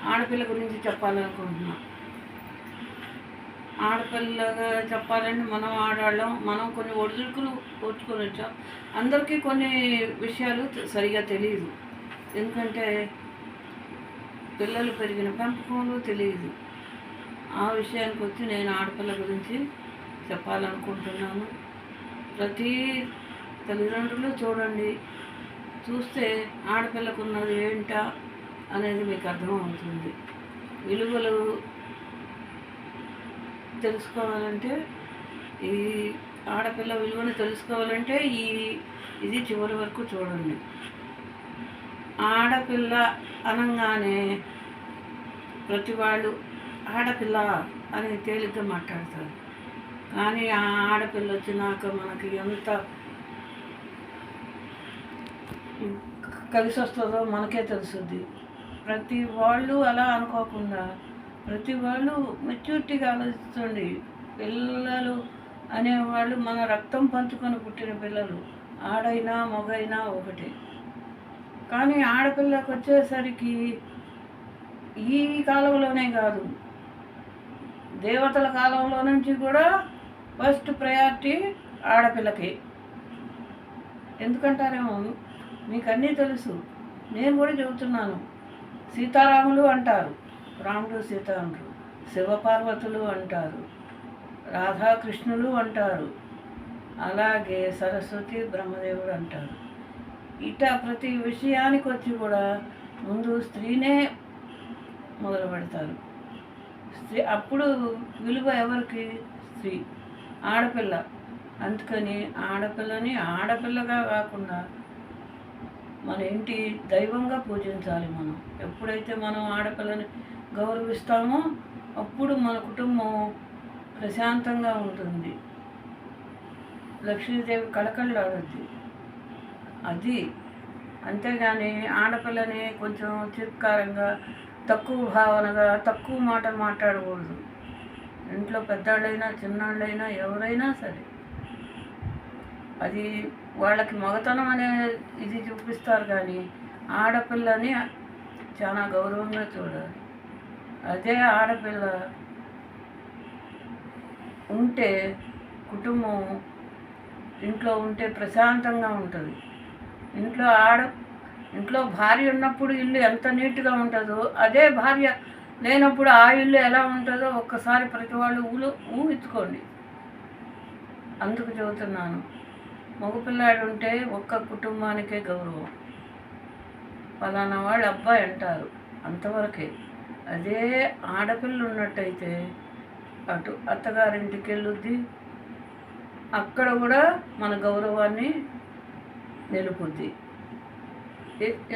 ఆడపిల్ల గురించి చెప్పాలనుకుంటున్నా. ఆడపిల్లగా చెప్పాలంటే మనం ఆడవాళ్ళం, మనం కొన్ని ఒడిదుడుకులు ఓర్చుకొని వచ్చాం. అందరికీ కొన్ని విషయాలు సరిగా తెలియదు. ఎందుకంటే పిల్లలు పెరిగిన పెంపకంలో తెలియదు. ఆ విషయానికి వచ్చి నేను ఆడపిల్ల గురించి చెప్పాలనుకుంటున్నాను. ప్రతి తల్లిదండ్రులు చూడండి, చూస్తే ఆడపిల్లకు ఉన్నది ఏంటా అనేది మీకు అర్థమవుతుంది. విలువలు తెలుసుకోవాలంటే, ఈ ఆడపిల్ల విలువను తెలుసుకోవాలంటే ఇది చివరి వరకు చూడండి. ఆడపిల్ల అనగానే ప్రతి వాళ్ళు ఆడపిల్ల అని తేలిగ్గా మాట్లాడతారు. కానీ ఆ ఆడపిల్ల వచ్చినాక మనకి ఎంత కలిసి వస్తుందో మనకే తెలుస్తుంది. ప్రతి వాళ్ళు అలా అనుకోకుండా ప్రతి వాళ్ళు మెచ్యూరిటీగా ఆలోచించండి. పిల్లలు అనేవాళ్ళు మన రక్తం పంచుకొని పుట్టిన పిల్లలు, ఆడైనా మగైనా ఒకటే. కానీ ఆడపిల్లకు వచ్చేసరికి ఈ కాలంలోనే కాదు, దేవతల కాలంలో నుంచి కూడా ఫస్ట్ ప్రయారిటీ ఆడపిల్లకి. ఎందుకంటారేమో, మీకు అన్నీ తెలుసు, నేను కూడా చెబుతున్నాను. సీతారాములు అంటారు, రాముడు సీత అంటారు. శివపార్వతులు అంటారు, రాధాకృష్ణులు అంటారు, అలాగే సరస్వతి బ్రహ్మదేవుడు అంటారు. ఇట ప్రతి విషయానికి వచ్చి కూడా ముందు స్త్రీనే మొదలు పెడతారు. స్త్రీ అప్పుడు విలువ ఎవరికి? స్త్రీ, ఆడపిల్ల. అందుకని ఆడపిల్లని ఆడపిల్లగా కాకుండా మన ఇంటి దైవంగా పూజించాలి. మనం ఎప్పుడైతే మనం ఆడపిల్లని గౌరవిస్తామో అప్పుడు మన కుటుంబం ప్రశాంతంగా ఉంటుంది. లక్ష్మీదేవి కళకళలాడుద్ది. అది అంతేగాని ఆడపిల్లని కొంచెం చిత్కారంగా, తక్కువ భావనగా, తక్కువ మాటలు మాట్లాడకూడదు. ఇంట్లో పెద్దవాళ్ళైనా చిన్నవాళ్ళైనా ఎవరైనా సరే అది వాళ్ళకి మగతనం అనే ఇది చూపిస్తారు. కానీ ఆడపిల్లని చాలా గౌరవంగా చూడాలి. అదే ఆడపిల్ల ఉంటే కుటుంబం ఇంట్లో ఉంటే ప్రశాంతంగా ఉంటుంది. ఇంట్లో భార్య ఉన్నప్పుడు ఇల్లు ఎంత నీట్గా ఉంటుందో, అదే భార్య లేనప్పుడు ఆ ఇల్లు ఎలా ఉంటుందో ఒక్కసారి ప్రతి వాళ్ళు ఊహించుకోండి. అందుకు చెబుతున్నాను, మగపిల్లాడు ఉంటే ఒక్క కుటుంబానికే గౌరవం. ఫలానా వాళ్ళు అబ్బాయి అంటారు, అంతవరకే. అదే ఆడపిల్ల ఉన్నట్టయితే అటు అత్తగారింటికి వెళ్ళుద్ది, అక్కడ కూడా మన గౌరవాన్ని నిలుపుద్ది.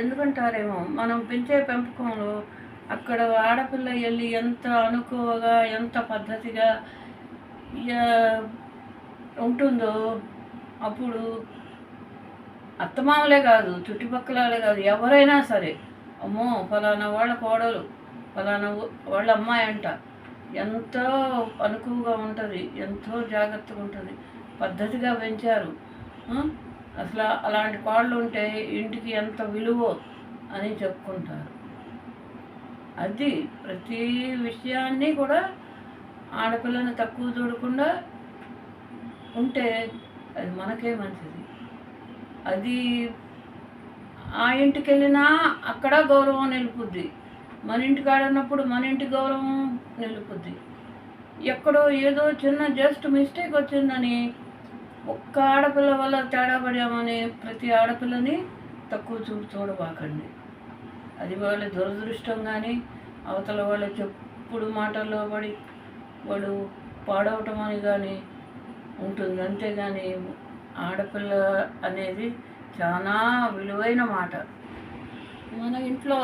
ఎందుకంటారేమో, మనం పెంచే పెంపకంలో అక్కడ ఆడపిల్ల వెళ్ళి ఎంత అనుకోవగా, ఎంత పద్ధతిగా ఉంటుందో, అప్పుడు అత్తమామలే కాదు, చుట్టుపక్కలే కాదు, ఎవరైనా సరే, అమ్మో ఫలానా వాళ్ళ కోడలు, ఫలానా వాళ్ళ అమ్మాయి అంట, ఎంతో అనుకువగా ఉంటుంది, ఎంతో జాగ్రత్తగా ఉంటుంది, పద్ధతిగా పెంచారు. అసలు అలాంటి కోళ్ళు ఉంటే ఇంటికి ఎంత విలువో అని చెప్పుకుంటారు. అది ప్రతి విషయాన్ని కూడా ఆడపిల్లని తక్కువ చూడకుండా ఉంటే అది మనకే మంచిది. అది ఆ ఇంటికి వెళ్ళినా అక్కడ గౌరవం నిలుపుద్ది, మన ఇంటికాడ ఉన్నప్పుడు మన ఇంటి గౌరవం నిలుపుద్ది. ఎక్కడో ఏదో చిన్న జస్ట్ మిస్టేక్ వచ్చిందని ఒక్క ఆడపిల్ల వల్ల తేడా పడామని ప్రతి ఆడపిల్లని తక్కువ చూడబాకండి. అది వాళ్ళ దురదృష్టం. కానీ అవతల వాళ్ళ చెప్పుడు మాటల్లో పడి వాడు పాడవటం అని కానీ ఉంటుంది. అంతేగాని ఆడపిల్ల అనేది చాలా విలువైన మాట. మన ఇంట్లో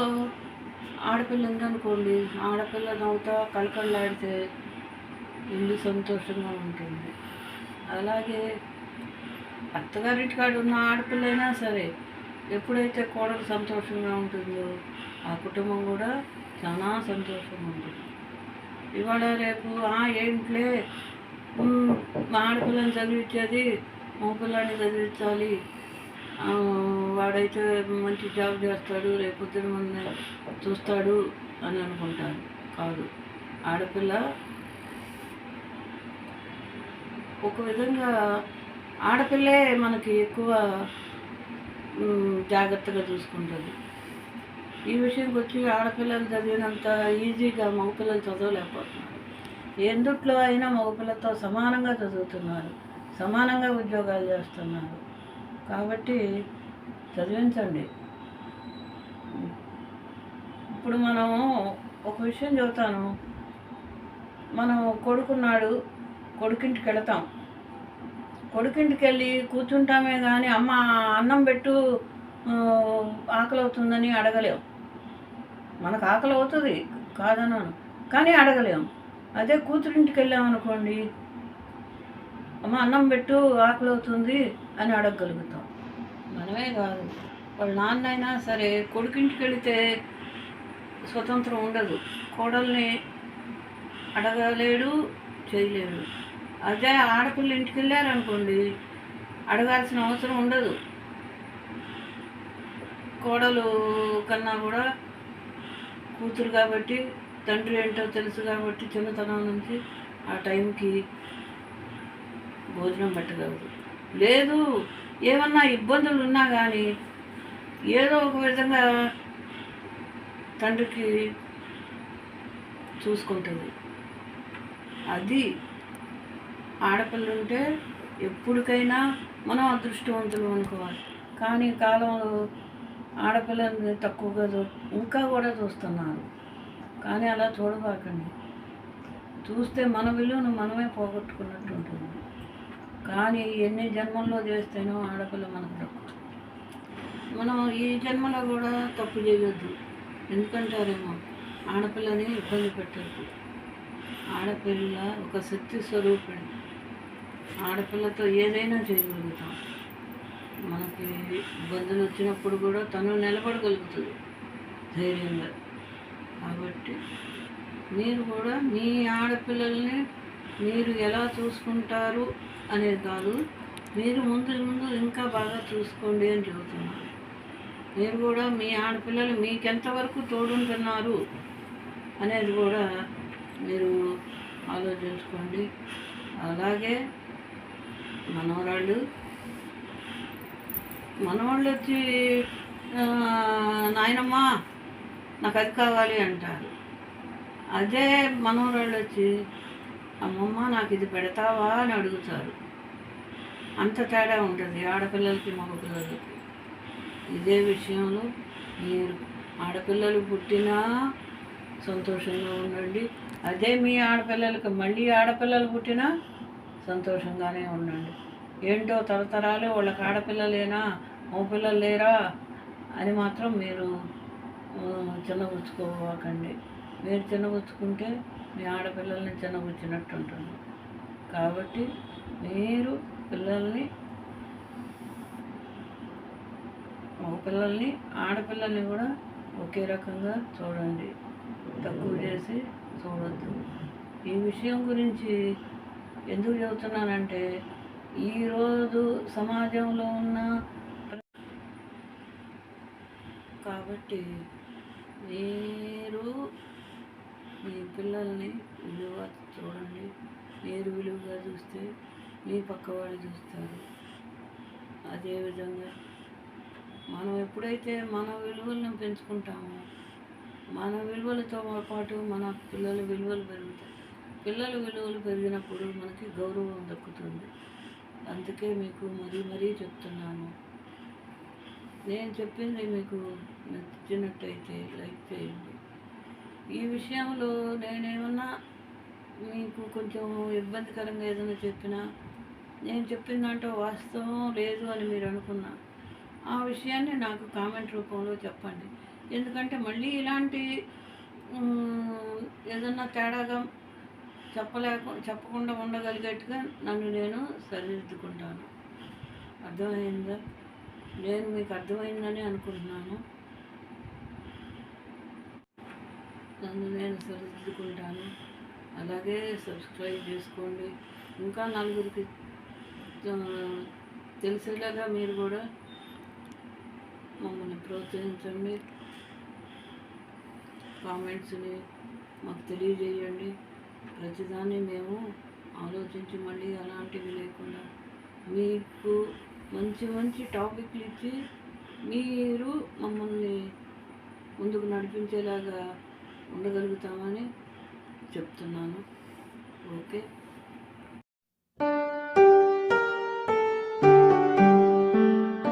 ఆడపిల్ల ఉందనుకోండి, ఆడపిల్ల నవ్వుతా కళకళలాడితే ఇల్లు సంతోషంగా ఉంటుంది. అలాగే అత్తగారింటికాడ ఉన్న ఆడపిల్లైనా సరే ఎప్పుడైతే కోడలు సంతోషంగా ఉంటుందో ఆ కుటుంబం కూడా చాలా సంతోషంగా ఉంటుంది. ఇవాళ రేపు ఏంట్లే మా ఆడపిల్లని చదివించేది, మగపిల్లాన్ని చదివించాలి, వాడైతే మంచి జాబ్ చేస్తాడు, రేపొద్దున మన చూస్తాడు అని అనుకుంటారు. కాదు, ఆడపిల్ల ఒక విధంగా ఆడపిల్లే మనకి ఎక్కువ జాగ్రత్తగా చూసుకుంటుంది. ఈ విషయంకి వచ్చి ఆడపిల్లలు చదివినంత ఈజీగా మగపిల్లలు చదవలేకపోతున్నారు. ఎందుట్లో అయినా మగపిల్లతో సమానంగా చదువుతున్నారు, సమానంగా ఉద్యోగాలు చేస్తున్నారు. కాబట్టి చదివించండి. ఇప్పుడు మనము ఒక విషయం చెబుతాను. మనం కొడుకున్నాడు, కొడుకింటికి వెళతాం. కొడుకింటికి వెళ్ళి కూర్చుంటామే కానీ అమ్మ అన్నం పెట్టు ఆకలి అవుతుందని అడగలేము. మనకు ఆకలి అవుతుంది కాదన్నాను, కానీ అడగలేము. అదే కూతురింటికి వెళ్ళామనుకోండి, అమ్మ అన్నం పెట్టు ఆకలి అవుతుంది అని అడగగలుగుతాం. మనమే కాదు, వాళ్ళ నాన్న అయినా సరే కొడుకింటికి వెళితే స్వతంత్రం ఉండదు. కోడల్ని అడగలేడు, చేయలేడు. అదే ఆడపిల్ల ఇంటికి వెళ్ళారనుకోండి, అడగాల్సిన అవసరం ఉండదు. కోడలు కన్నా కూడా కూతురు కాబట్టి తండ్రి ఏంటో తెలుసు కాబట్టి చిన్నతనం నుంచి ఆ టైంకి భోజనం పెట్టగలదు. లేదు, ఏమన్నా ఇబ్బందులు ఉన్నా కానీ ఏదో ఒక విధంగా తండ్రికి చూసుకుంటుంది. అది ఆడపిల్ల ఉంటే ఎప్పటికైనా మనం అదృష్టవంతులు అనుకోవాలి. కానీ కాలంలో ఆడపిల్లల్ని తక్కువగా ఇంకా కూడా చూస్తున్నారు. కానీ అలా చూడబాకండి. చూస్తే మన విలువను మనమే పోగొట్టుకున్నట్టు ఉంటుంది. కానీ ఎన్ని జన్మల్లో చేస్తేనో ఆడపిల్ల మనకు తక్కువ. మనం ఈ జన్మలో కూడా తప్పు చేయొద్దు. ఎందుకంటారేమో ఆడపిల్లని ఇబ్బంది పెట్టద్దు. ఆడపిల్ల ఒక శక్తి స్వరూపిణి. ఆడపిల్లతో ఏదైనా చేయగలుగుతాం. మనకి ఇబ్బందులు వచ్చినప్పుడు కూడా తను నిలబడగలుగుతుంది ధైర్యంగా. కాబట్టి మీరు కూడా మీ ఆడపిల్లల్ని మీరు ఎలా చూసుకుంటారు అనేది కాదు, మీరు ముందు ఇంకా బాగా చూసుకోండి అని చెబుతున్నారు. మీరు కూడా మీ ఆడపిల్లలు మీకెంతవరకు తోడుంటున్నారు అనేది కూడా మీరు ఆలోచించుకోండి. అలాగే మనవరాళ్ళు వచ్చి నాయనమ్మ నాకు అది కావాలి అంటారు. అదే మనవరాళ్ళు వచ్చి అమ్మమ్మ నాకు ఇది పెడతావా అని అడుగుతారు. అంత తేడా ఉంటుంది ఆడపిల్లలకి మగపిల్లలకి. ఇదే విషయంలో మీరు ఆడపిల్లలు పుట్టినా సంతోషంగా ఉండండి. అదే మీ ఆడపిల్లలకి మళ్ళీ ఆడపిల్లలు పుట్టినా సంతోషంగానే ఉండండి. ఏంటో తరతరాలు వాళ్ళకి ఆడపిల్లలేనా మగపిల్లలు లేరా అని మాత్రం మీరు చిన్నపుచ్చుకోకండి. మీరు చిన్నపుచ్చుకుంటే మీ ఆడపిల్లల్ని చిన్నపుచ్చినట్టు ఉంటుంది. కాబట్టి మీరు మగపిల్లల్ని ఆడపిల్లల్ని కూడా ఒకే రకంగా చూడండి, తక్కువ చేసి చూడొద్దు. ఈ విషయం గురించి ఎందుకు చెబుతున్నానంటే ఈరోజు సమాజంలో ఉన్న కాబట్టి మీరు మీ పిల్లల్ని విలువ చూడండి. మీరు విలువగా చూస్తే మీ పక్క వాళ్ళు చూస్తారు. అదేవిధంగా మనం ఎప్పుడైతే మన విలువలను పెంచుకుంటామో మన విలువలతో పాటు మన పిల్లల విలువలు పెరుగుతాయి. పిల్లల విలువలు పెరిగినప్పుడు మనకి గౌరవం దక్కుతుంది. అందుకే మీకు మరీ చెప్తున్నాను. నేను చెప్పింది మీకు నచ్చినట్టయితే లైక్ చేయండి. ఈ విషయంలో నేనేమన్నా మీకు కొంచెం ఇబ్బందికరంగా ఏదైనా చెప్పినా, నేను చెప్పిన దాంట్లో వాస్తవం లేదు అని మీరు అనుకున్నా ఆ విషయాన్ని నాకు కామెంట్ రూపంలో చెప్పండి. ఎందుకంటే మళ్ళీ ఇలాంటి ఏదన్నా తేడాగా చెప్పకుండా ఉండగలిగేట్టుగా నన్ను నేను సరిదిద్దుకుంటాను. అర్థమైందా? నేను మీకు అర్థమైందని అనుకుంటున్నాను. నన్ను నేను సరిదిద్దుకుంటాను. అలాగే సబ్స్క్రైబ్ చేసుకోండి. ఇంకా నలుగురికి తెలిసేలాగా మీరు కూడా మమ్మల్ని ప్రోత్సహించండి. కామెంట్స్ని మాకు తెలియజేయండి. ప్రతిదాన్ని మేము ఆలోచించి మళ్ళీ అలాంటివి లేకుండా మీకు మంచి మంచి టాపిక్లు ఇచ్చి మీరు మమ్మల్ని ముందుకు నడిపించేలాగా ఉండగలుగుతామని చెప్తున్నాను. ఓకే.